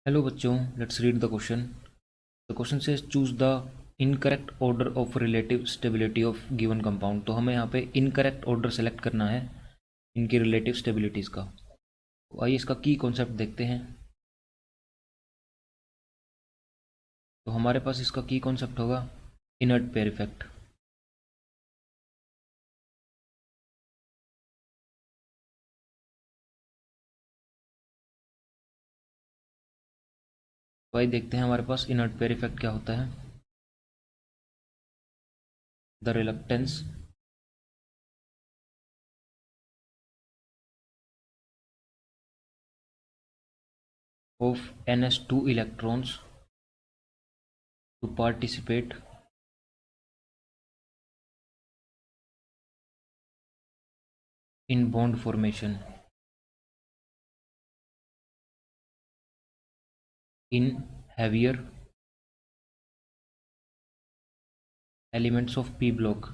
Hello बच्चों, let's read the question. The question से choose the incorrect order of relative stability of given compound. तो हमें यहाँ पे इनकरेक्ट ऑर्डर सेलेक्ट करना है इनकी रिलेटिव स्टेबिलिटीज़ का। तो आइए इसका की कॉन्सेप्ट देखते हैं। तो हमारे पास इसका की कॉन्सेप्ट होगा इनर्ट पेयर इफेक्ट। तो आइए देखते हैं हमारे पास इनर्ट पेयर इफेक्ट क्या होता है। The reluctance of NS2 electrons to participate in bond formation in heavier elements of P block।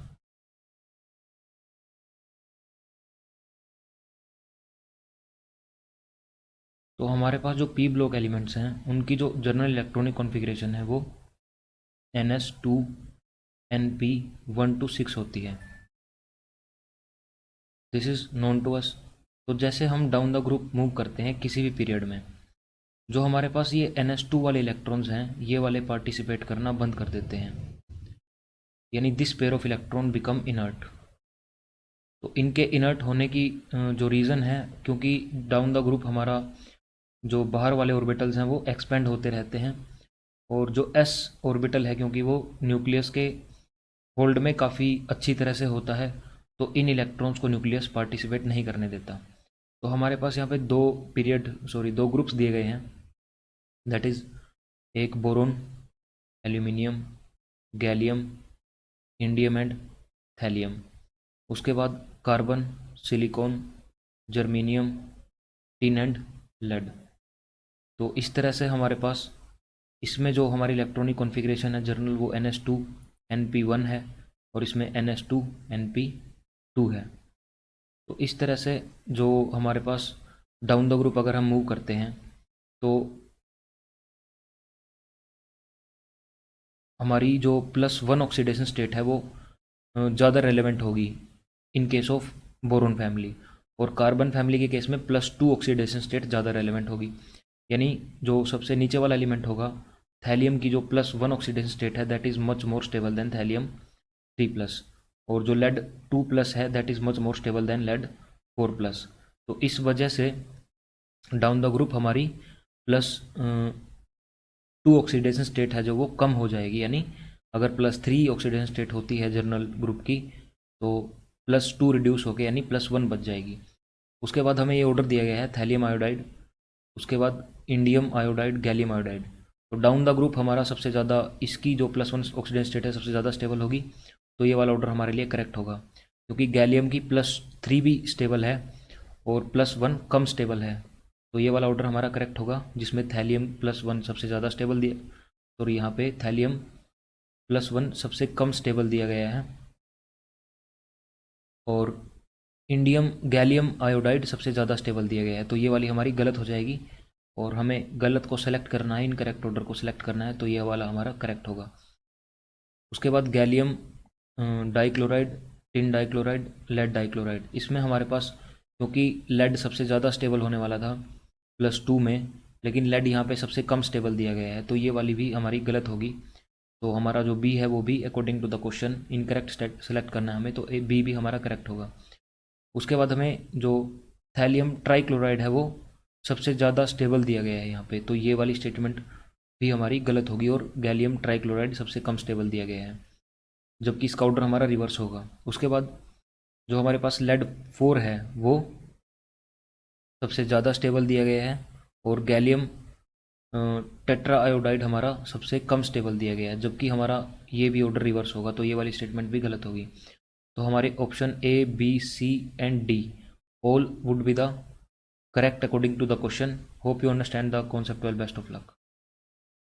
तो हमारे पास जो पी ब्लॉक एलिमेंट्स हैं उनकी जो जनरल इलेक्ट्रॉनिक कॉन्फ़िगरेशन है वो NS2 NP 1 to 6 होती है। This is known to us. तो जैसे हम डाउन द ग्रुप मूव करते हैं किसी भी पीरियड में, जो हमारे पास ये NS2 वाले इलेक्ट्रॉन्स हैं ये वाले पार्टिसिपेट करना बंद कर देते हैं, यानी this pair of electron become inert. तो इनके इनर्ट होने की जो रीज़न है, क्योंकि डाउन द ग्रुप हमारा जो बाहर वाले ऑर्बिटल्स हैं वो एक्सपेंड होते रहते हैं, और जो एस ऑर्बिटल है क्योंकि वो न्यूक्लियस के होल्ड में काफ़ी अच्छी तरह से होता है, तो इन इलेक्ट्रॉन्स को न्यूक्लियस पार्टिसिपेट नहीं करने देता। तो हमारे पास यहाँ पे दो ग्रुप्स दिए गए हैं, दैट इज़ एक boron, aluminium, gallium, indium and thallium. उसके बाद carbon, silicon, germanium, tin and lead. तो इस तरह से हमारे पास इसमें जो हमारी इलेक्ट्रॉनिक कॉन्फ़िगरेशन है जनरल वो NS2 NP 1 है, और इसमें NS2 NP 2 है। तो इस तरह से जो हमारे पास डाउन द ग्रुप अगर हम मूव करते हैं तो हमारी जो +1 ऑक्सीडेशन स्टेट है वो ज़्यादा रेलेवेंट होगी in case of boron family, और कार्बन फैमिली के केस में +2 ऑक्सीडेशन स्टेट ज़्यादा रेलेवेंट होगी। यानी जो सबसे नीचे वाला एलिमेंट होगा थैलियम की जो +1 ऑक्सीडेशन स्टेट है that is much more stable than thallium 3+, और जो लेड 2+ है that is much more stable than lead 4+। तो इस वजह से डाउन द ग्रुप हमारी +2 ऑक्सीडेशन स्टेट है जो वो कम हो जाएगी, यानी अगर +3 ऑक्सीडेशन स्टेट होती है जनरल ग्रुप की तो +2 रिड्यूस होकर यानी +1 बच जाएगी। उसके बाद हमें ये ऑर्डर दिया गया है थैलियम आयोडाइड, उसके बाद इंडियम आयोडाइड, गैलियम आयोडाइड। तो डाउन द ग्रुप हमारा सबसे ज़्यादा इसकी जो +1 ऑक्सीडेशन स्टेट है सबसे ज़्यादा स्टेबल होगी, तो ये वाला ऑर्डर हमारे लिए करेक्ट होगा, क्योंकि गैलियम की +3 भी स्टेबल है और +1 कम स्टेबल है। तो ये वाला ऑर्डर हमारा करेक्ट होगा जिसमें थैलियम +1 सबसे ज़्यादा स्टेबल दिया, और यहाँ पे थैलियम +1 सबसे कम स्टेबल दिया गया है, और इंडियम गैलियम आयोडाइड सबसे ज़्यादा स्टेबल दिया गया है। तो ये वाली हमारी गलत हो जाएगी, और हमें गलत को सेलेक्ट करना है, इनकरेक्ट ऑर्डर को सेलेक्ट करना है, तो ये वाला हमारा करेक्ट होगा। उसके बाद gallium dichloride, tin dichloride, lead dichloride. इसमें हमारे पास क्योंकि लेड सबसे ज़्यादा स्टेबल होने वाला था +2 में, लेकिन लेड यहाँ पे सबसे कम स्टेबल दिया गया है, तो ये वाली भी हमारी गलत होगी। तो हमारा जो बी है वो भी according to the question incorrect select करना है हमें, तो बी भी हमारा करेक्ट होगा। उसके बाद हमें जो थैलियम ट्राइक्लोराइड है वो सबसे ज़्यादा स्टेबल दिया गया है यहाँ पे, तो ये वाली स्टेटमेंट भी हमारी गलत होगी, और गैलियम ट्राइक्लोराइड सबसे कम स्टेबल दिया गया है, जबकि इसका ऑर्डर हमारा रिवर्स होगा। उसके बाद जो हमारे पास लेड 4 है वो सबसे ज़्यादा स्टेबल दिया गया है, और गैलियम टेट्रा आयोडाइड हमारा सबसे कम स्टेबल दिया गया है, जबकि हमारा ये भी ऑर्डर रिवर्स होगा, तो ये वाली स्टेटमेंट भी गलत होगी। तो हमारे option A, B, C and D all would be the correct according to the question. Hope you understand the concept well. Best of luck.